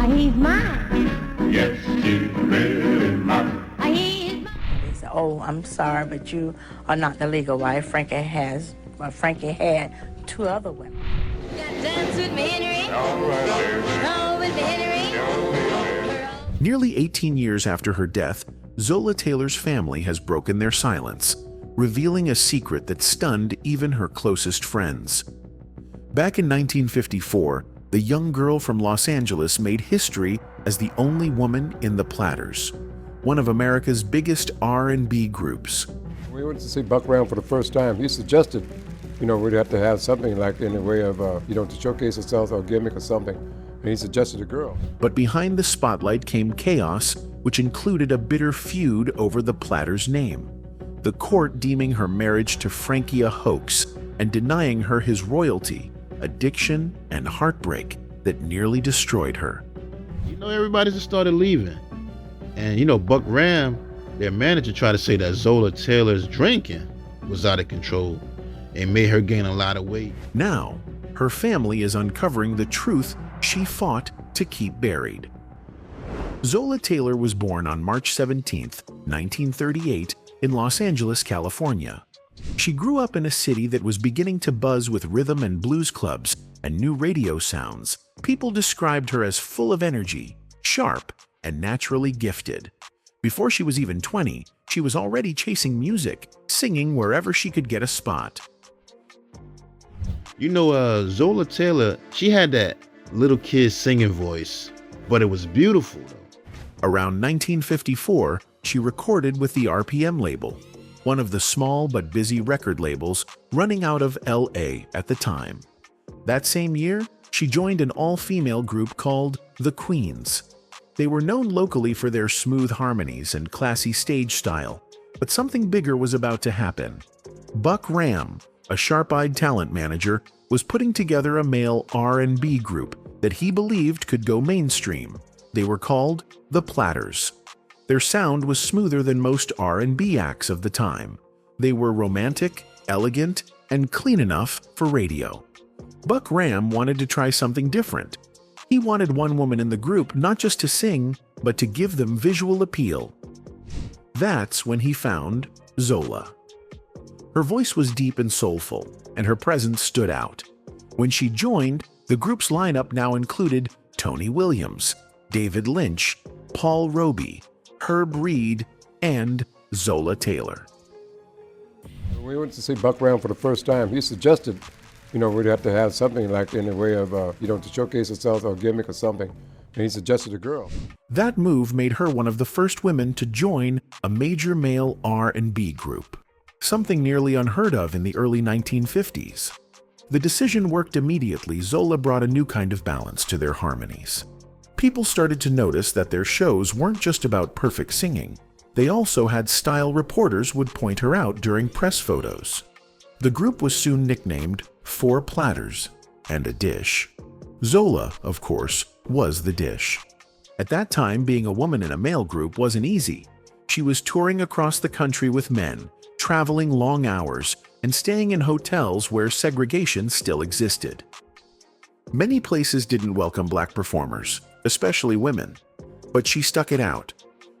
He's mine. Yes, she's really mine. He's mine. They said, "Oh, I'm sorry, but you are not the legal wife. Frankie had two other women." Dance with me, Henry. All right, baby. Roll with me, Henry. Nearly 18 years after her death, Zola Taylor's family has broken their silence, revealing a secret that stunned even her closest friends. Back in 1954, the young girl from Los Angeles made history as the only woman in the Platters, one of America's biggest R&B groups. We went to see Buck Ram for the first time. He suggested, we'd have to have something like in the way of, to showcase ourselves or a gimmick or something. And he suggested a girl. But behind the spotlight came chaos, which included a bitter feud over the Platters' name. The court deeming her marriage to Frankie a hoax and denying her his royalty, addiction, and heartbreak that nearly destroyed her. Everybody just started leaving. And Buck Ram, their manager, tried to say that Zola Taylor's drinking was out of control and made her gain a lot of weight. Now, her family is uncovering the truth she fought to keep buried. Zola Taylor was born on March 17, 1938, in Los Angeles, California. She grew up in a city that was beginning to buzz with rhythm and blues clubs and new radio sounds. People described her as full of energy, sharp, and naturally gifted. Before she was even 20, she was already chasing music, singing wherever she could get a spot. Zola Taylor, she had that little kid singing voice, but it was beautiful though. Around 1954, she recorded with the RPM label, one of the small but busy record labels running out of LA at the time. That same year, she joined an all-female group called The Queens. They were known locally for their smooth harmonies and classy stage style, but something bigger was about to happen. Buck Ram, a sharp-eyed talent manager, was putting together a male R&B group that he believed could go mainstream. They were called the Platters. Their sound was smoother than most R&B acts of the time. They were romantic, elegant, and clean enough for radio. Buck Ram wanted to try something different. He wanted one woman in the group not just to sing, but to give them visual appeal. That's when he found Zola. Her voice was deep and soulful, and her presence stood out. When she joined, the group's lineup now included Tony Williams, David Lynch, Paul Roby, Herb Reed, and Zola Taylor. When we went to see Buck Ram for the first time, he suggested, we'd have to have something like in the way of, to showcase ourselves or a gimmick or something. And he suggested a girl. That move made her one of the first women to join a major male R&B group, something nearly unheard of in the early 1950s. The decision worked immediately. Zola brought a new kind of balance to their harmonies. People started to notice that their shows weren't just about perfect singing. They also had style reporters would point her out during press photos. The group was soon nicknamed Four Platters and a Dish. Zola, of course, was the dish. At that time, being a woman in a male group wasn't easy. She was touring across the country with men, traveling long hours, and staying in hotels where segregation still existed. Many places didn't welcome black performers, especially women, but she stuck it out.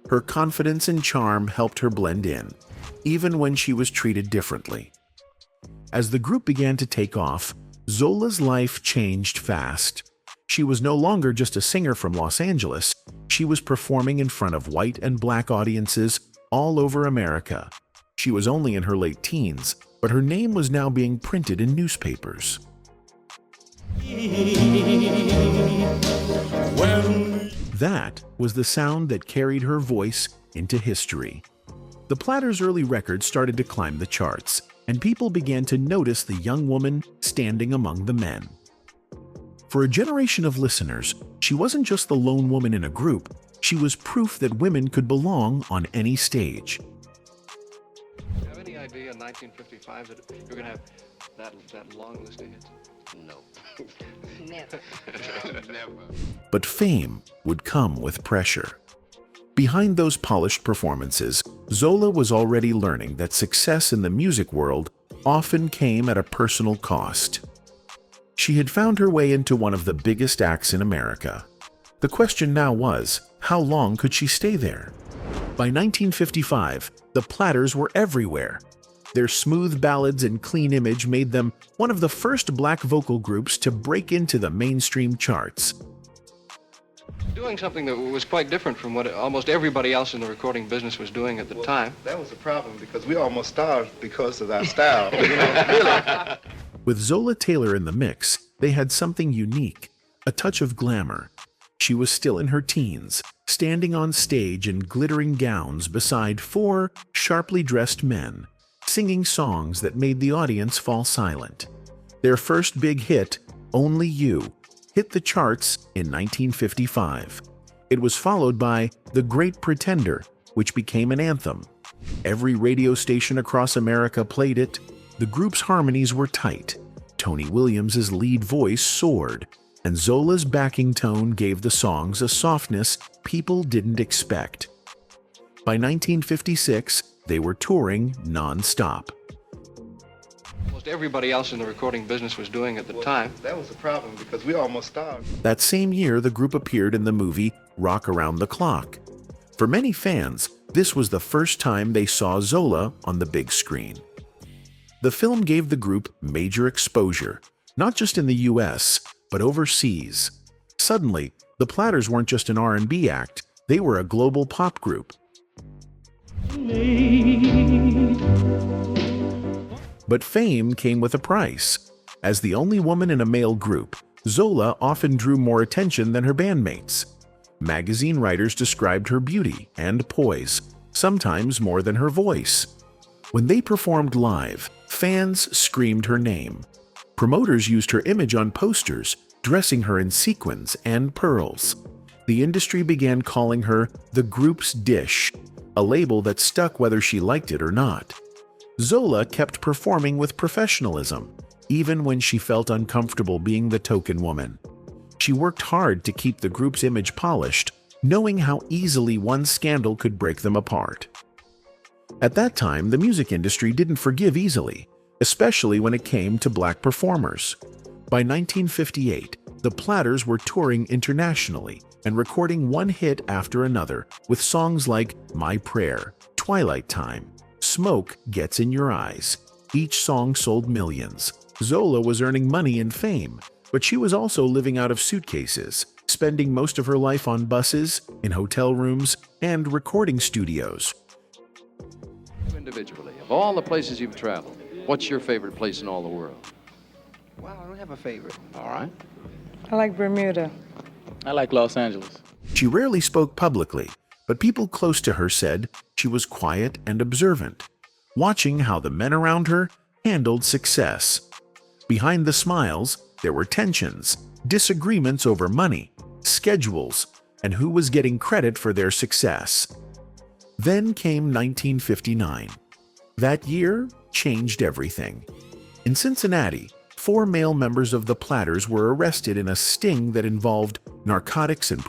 Her confidence and charm helped her blend in, even when she was treated differently. As the group began to take off, Zola's life changed fast. She was no longer just a singer from Los Angeles. She was performing in front of white and black audiences all over America. She was only in her late teens, but her name was now being printed in newspapers. That was the sound that carried her voice into history. The Platters' early records started to climb the charts, and people began to notice the young woman standing among the men. For a generation of listeners, she wasn't just the lone woman in a group, she was proof that women could belong on any stage. Do you have any idea in 1955 that you're going to have that long list of hits? No. Never. Never. But fame would come with pressure. Behind those polished performances, Zola was already learning that success in the music world often came at a personal cost. She had found her way into one of the biggest acts in America. The question now was, how long could she stay there? By 1955, the Platters were everywhere. Their smooth ballads and clean image made them one of the first black vocal groups to break into the mainstream charts. Doing something that was quite different from what almost everybody else in the recording business was doing at the time. That was the problem because we almost starved because of our style. Really. With Zola Taylor in the mix, they had something unique, a touch of glamour. She was still in her teens, standing on stage in glittering gowns beside 4 sharply dressed men, singing songs that made the audience fall silent. Their first big hit, Only You, hit the charts in 1955. It was followed by The Great Pretender, which became an anthem. Every radio station across America played it. The group's harmonies were tight. Tony Williams's lead voice soared, and Zola's backing tone gave the songs a softness people didn't expect. By 1956, they were touring non-stop. Almost everybody else in the recording business was doing at the time. That was the problem because we almost starved. That same year, the group appeared in the movie Rock Around the Clock. For many fans, this was the first time they saw Zola on the big screen. The film gave the group major exposure, not just in the US, but overseas. Suddenly, the Platters weren't just an R&B act, they were a global pop group. But fame came with a price. As the only woman in a male group, Zola often drew more attention than her bandmates. Magazine writers described her beauty and poise, sometimes more than her voice. When they performed live, fans screamed her name. Promoters used her image on posters, dressing her in sequins and pearls. The industry began calling her the group's dish, a label that stuck whether she liked it or not. Zola kept performing with professionalism, even when she felt uncomfortable being the token woman. She worked hard to keep the group's image polished, knowing how easily one scandal could break them apart. At that time, the music industry didn't forgive easily, especially when it came to black performers. By 1958, the Platters were touring internationally and recording one hit after another with songs like My Prayer, Twilight Time, Smoke Gets in Your Eyes. Each song sold millions. Zola was earning money and fame, but she was also living out of suitcases, spending most of her life on buses, in hotel rooms, and recording studios. Individually, of all the places you've traveled, what's your favorite place in all the world? Wow, I don't have a favorite. All right. I like Bermuda. I like Los Angeles. She rarely spoke publicly, but people close to her said she was quiet and observant, watching how the men around her handled success. Behind the smiles, there were tensions, disagreements over money, schedules, and who was getting credit for their success. Then came 1959. That year changed everything. In Cincinnati, 4 male members of the Platters were arrested in a sting that involved narcotics and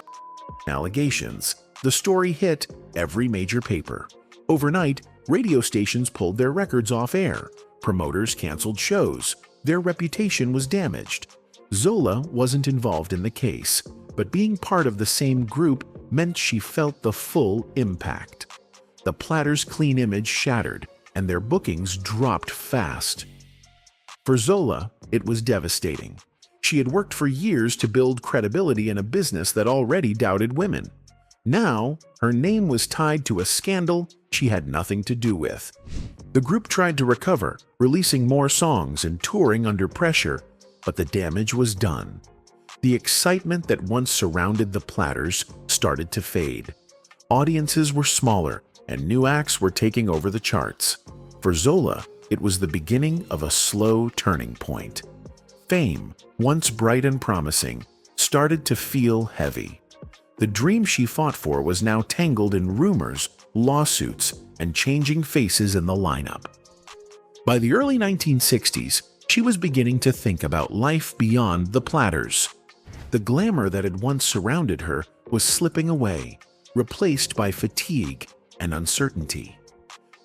allegations. The story hit every major paper. Overnight, radio stations pulled their records off air. Promoters canceled shows. Their reputation was damaged. Zola wasn't involved in the case, but being part of the same group meant she felt the full impact. The Platters' clean image shattered, and their bookings dropped fast. For Zola, it was devastating. She had worked for years to build credibility in a business that already doubted women. Now, her name was tied to a scandal she had nothing to do with. The group tried to recover, releasing more songs and touring under pressure, but the damage was done. The excitement that once surrounded the Platters started to fade. Audiences were smaller, and new acts were taking over the charts. For Zola, it was the beginning of a slow turning point. Fame, once bright and promising, started to feel heavy. The dream she fought for was now tangled in rumors, lawsuits, and changing faces in the lineup. By the early 1960s, she was beginning to think about life beyond the Platters. The glamour that had once surrounded her was slipping away, replaced by fatigue and uncertainty.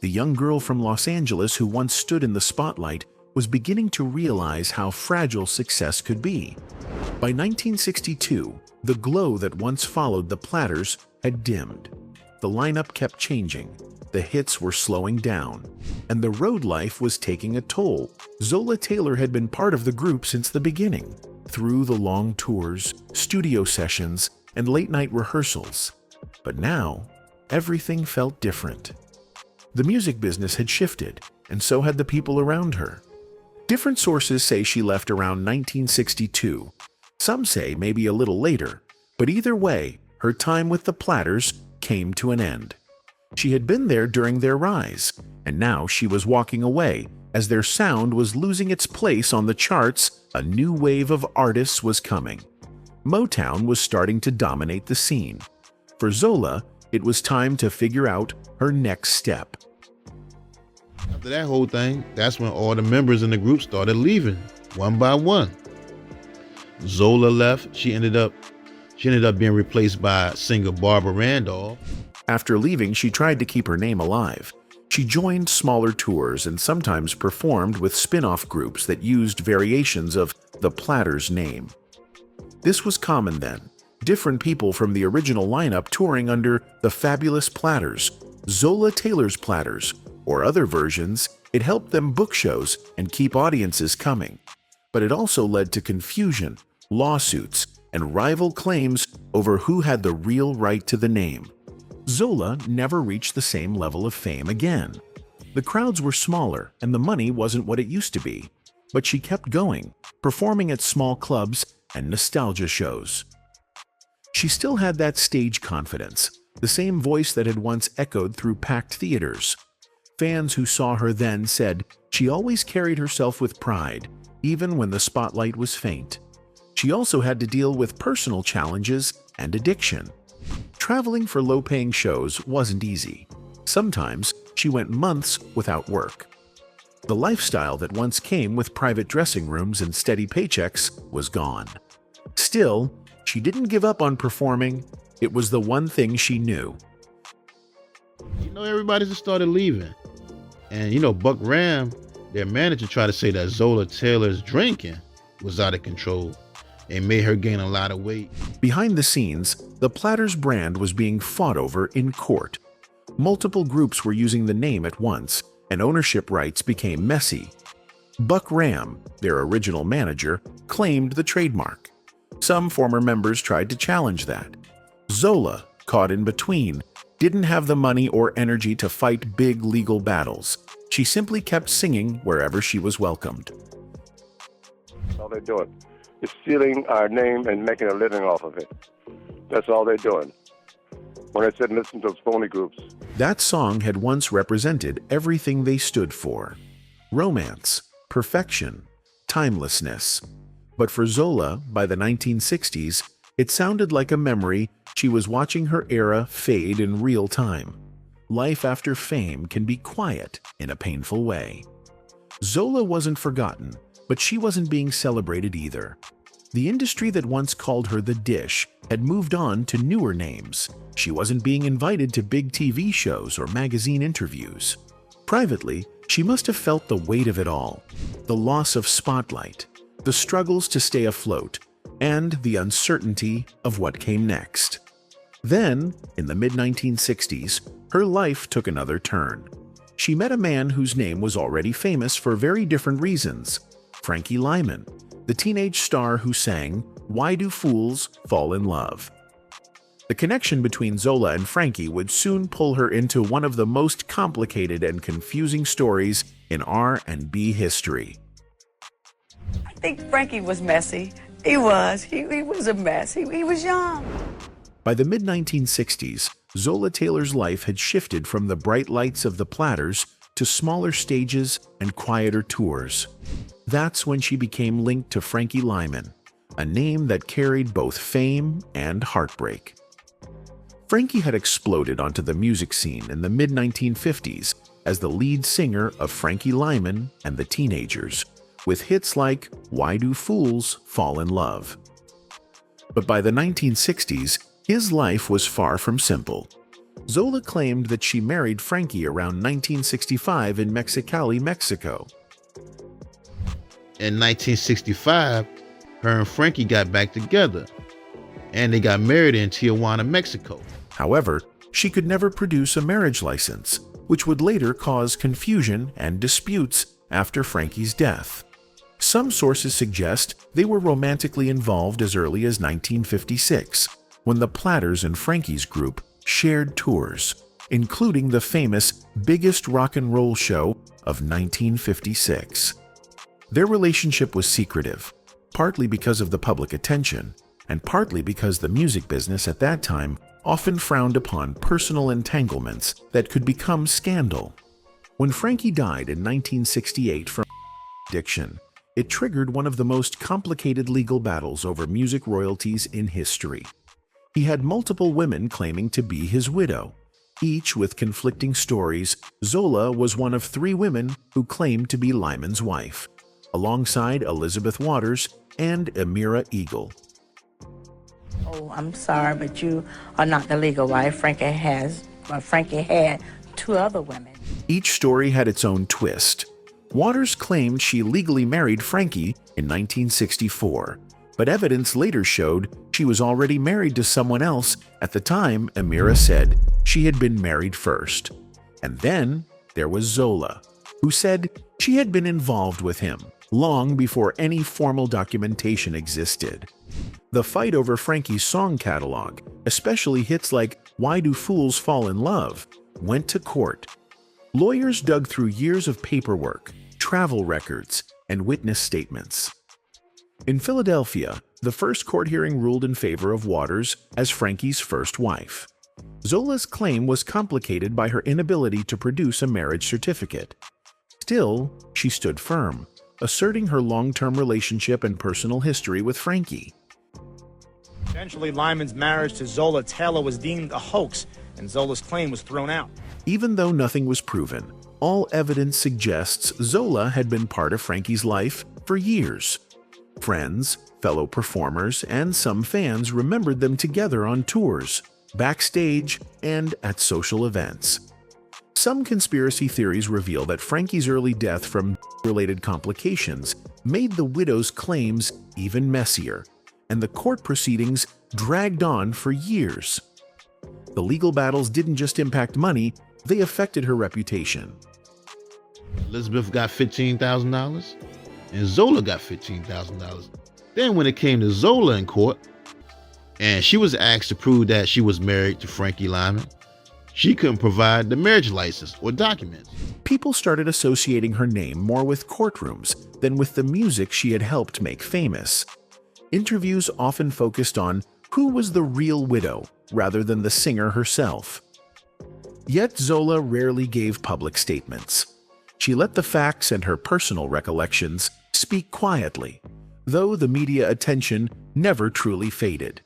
The young girl from Los Angeles who once stood in the spotlight was beginning to realize how fragile success could be. By 1962, the glow that once followed the Platters had dimmed. The lineup kept changing, the hits were slowing down, and the road life was taking a toll. Zola Taylor had been part of the group since the beginning, through the long tours, studio sessions, and late-night rehearsals. But now, everything felt different. The music business had shifted, and so had the people around her. Different sources say she left around 1962. Some say maybe a little later, but either way, her time with the Platters came to an end. She had been there during their rise, and now she was walking away as their sound was losing its place on the charts. A new wave of artists was coming. Motown was starting to dominate the scene. For Zola, it was time to figure out her next step. After that whole thing, that's when all the members in the group started leaving, one by one. Zola left. She ended up being replaced by singer Barbara Randolph. After leaving, she tried to keep her name alive. She joined smaller tours and sometimes performed with spin-off groups that used variations of the Platters name. This was common then. Different people from the original lineup touring under the fabulous Platters, Zola Taylor's Platters, or other versions. It helped them book shows and keep audiences coming. But it also led to confusion, lawsuits, and rival claims over who had the real right to the name. Zola never reached the same level of fame again. The crowds were smaller and the money wasn't what it used to be, but she kept going, performing at small clubs and nostalgia shows. She still had that stage confidence, the same voice that had once echoed through packed theaters. Fans who saw her then said she always carried herself with pride, even when the spotlight was faint. She also had to deal with personal challenges and addiction. Traveling for low-paying shows wasn't easy. Sometimes she went months without work. The lifestyle that once came with private dressing rooms and steady paychecks was gone. Still, she didn't give up on performing. It was the one thing she knew. Everybody just started leaving. And, Buck Ram, their manager, tried to say that Zola Taylor's drinking was out of control and made her gain a lot of weight. Behind the scenes, the Platters brand was being fought over in court. Multiple groups were using the name at once, and ownership rights became messy. Buck Ram, their original manager, claimed the trademark. Some former members tried to challenge that. Zola, caught in between, didn't have the money or energy to fight big legal battles. She simply kept singing wherever she was welcomed. That's all they're doing. Is stealing our name and making a living off of it. That's all they're doing. When I sit and listen to those phony groups. That song had once represented everything they stood for. Romance, perfection, timelessness. But for Zola, by the 1960s, it sounded like a memory. She was watching her era fade in real time. Life after fame can be quiet in a painful way. Zola wasn't forgotten, but she wasn't being celebrated either. The industry that once called her the Dish had moved on to newer names. She wasn't being invited to big TV shows or magazine interviews. Privately, she must have felt the weight of it all, the loss of spotlight, the struggles to stay afloat, and the uncertainty of what came next. Then, in the mid-1960s, her life took another turn. She met a man whose name was already famous for very different reasons, Frankie Lymon, the teenage star who sang "Why Do Fools Fall in Love?" The connection between Zola and Frankie would soon pull her into one of the most complicated and confusing stories in R&B history. I think Frankie was messy. He was. He was a mess. He was young. By the mid-1960s, Zola Taylor's life had shifted from the bright lights of the Platters to smaller stages and quieter tours. That's when she became linked to Frankie Lymon, a name that carried both fame and heartbreak. Frankie had exploded onto the music scene in the mid-1950s as the lead singer of Frankie Lymon and the Teenagers, with hits like "Why Do Fools Fall in Love?" But by the 1960s, his life was far from simple. Zola claimed that she married Frankie around 1965 in Mexicali, Mexico. In 1965, her and Frankie got back together, and they got married in Tijuana, Mexico. However, she could never produce a marriage license, which would later cause confusion and disputes after Frankie's death. Some sources suggest they were romantically involved as early as 1956, when the Platters and Frankie's group shared tours, including the famous Biggest Rock and Roll Show of 1956. Their relationship was secretive, partly because of the public attention, and partly because the music business at that time often frowned upon personal entanglements that could become scandal. When Frankie died in 1968 from addiction, it triggered one of the most complicated legal battles over music royalties in history. He had multiple women claiming to be his widow, each with conflicting stories. Zola was one of 3 women who claimed to be Lymon's wife, alongside Elizabeth Waters and Amira Eagle. Oh, I'm sorry, but you are not the legal wife. Frankie had 2 other women. Each story had its own twist. Waters claimed she legally married Frankie in 1964, but evidence later showed she was already married to someone else. At the time, Amira said she had been married first. And then there was Zola, who said she had been involved with him long before any formal documentation existed. The fight over Frankie's song catalog, especially hits like Why Do Fools Fall in Love, went to court. Lawyers dug through years of paperwork, travel records, and witness statements. In Philadelphia, the first court hearing ruled in favor of Waters as Frankie's first wife. Zola's claim was complicated by her inability to produce a marriage certificate. Still, she stood firm, asserting her long-term relationship and personal history with Frankie. Eventually, Lymon's marriage to Zola Taylor was deemed a hoax, and Zola's claim was thrown out. Even though nothing was proven, all evidence suggests Zola had been part of Frankie's life for years. Friends, fellow performers, and some fans remembered them together on tours, backstage, and at social events. Some conspiracy theories reveal that Frankie's early death from related complications made the widow's claims even messier, and the court proceedings dragged on for years. The legal battles didn't just impact money, they affected her reputation. Elizabeth got $15,000, and Zola got $15,000. Then when it came to Zola in court, and she was asked to prove that she was married to Frankie Lymon, she couldn't provide the marriage license or documents. People started associating her name more with courtrooms than with the music she had helped make famous. Interviews often focused on who was the real widow rather than the singer herself. Yet Zola rarely gave public statements. She let the facts and her personal recollections speak quietly, though the media attention never truly faded.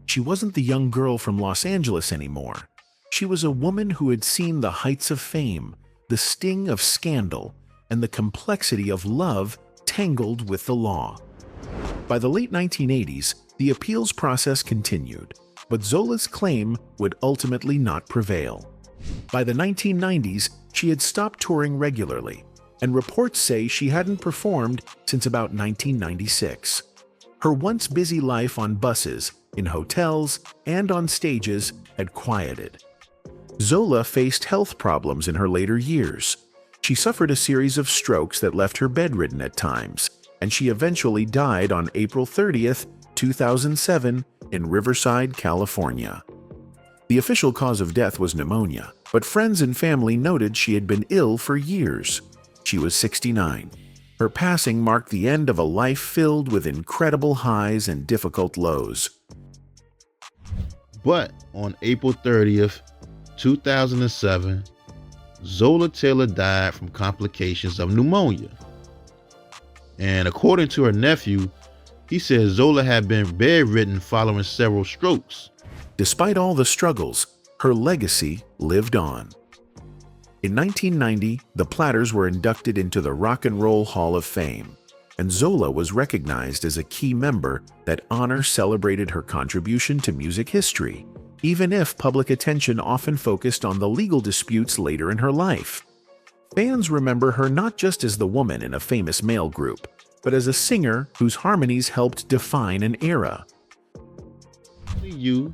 She wasn't the young girl from Los Angeles anymore. She was a woman who had seen the heights of fame, the sting of scandal, and the complexity of love tangled with the law. By the late 1980s, the appeals process continued, but Zola's claim would ultimately not prevail. By the 1990s, she had stopped touring regularly, and reports say she hadn't performed since about 1996. Her once busy life on buses, in hotels, and on stages had quieted. Zola faced health problems in her later years. She suffered a series of strokes that left her bedridden at times, and she eventually died on April 30th, 2007 in Riverside, California. The official cause of death was pneumonia, but friends and family noted she had been ill for years. She was 69. Her passing marked the end of a life filled with incredible highs and difficult lows. But on April 30th, 2007, Zola Taylor died from complications of pneumonia. And according to her nephew, he said Zola had been bedridden following several strokes. Despite all the struggles, her legacy lived on. In 1990, the Platters were inducted into the Rock and Roll Hall of Fame, and Zola was recognized as a key member. That honor celebrated her contribution to music history, even if public attention often focused on the legal disputes later in her life. Fans remember her not just as the woman in a famous male group, but as a singer whose harmonies helped define an era. You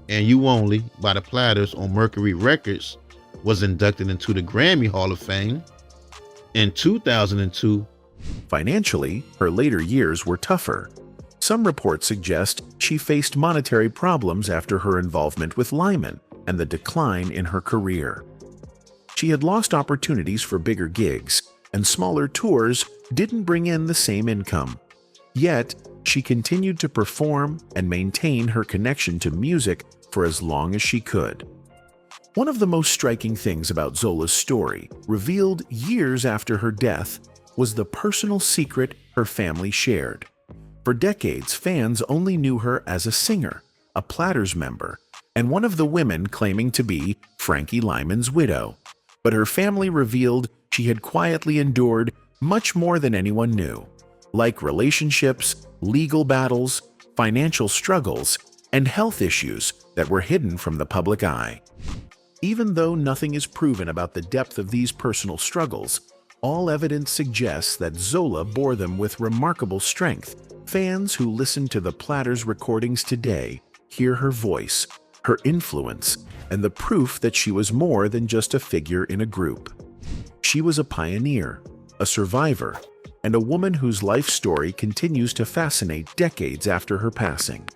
and You Only by the Platters on Mercury Records was inducted into the Grammy Hall of Fame in 2002. Financially, her later years were tougher. Some reports suggest she faced monetary problems after her involvement with Lymon and the decline in her career. She had lost opportunities for bigger gigs, and smaller tours didn't bring in the same income. Yet, she continued to perform and maintain her connection to music for as long as she could. One of the most striking things about Zola's story, revealed years after her death, was the personal secret her family shared. For decades, fans only knew her as a singer, a Platters member, and one of the women claiming to be Frankie Lymon's widow. But her family revealed she had quietly endured much more than anyone knew, like relationships, legal battles, financial struggles, and health issues that were hidden from the public eye. Even though nothing is proven about the depth of these personal struggles, all evidence suggests that Zola bore them with remarkable strength. Fans who listen to the Platters recordings today hear her voice, her influence, and the proof that she was more than just a figure in a group. She was a pioneer, a survivor, and a woman whose life story continues to fascinate decades after her passing.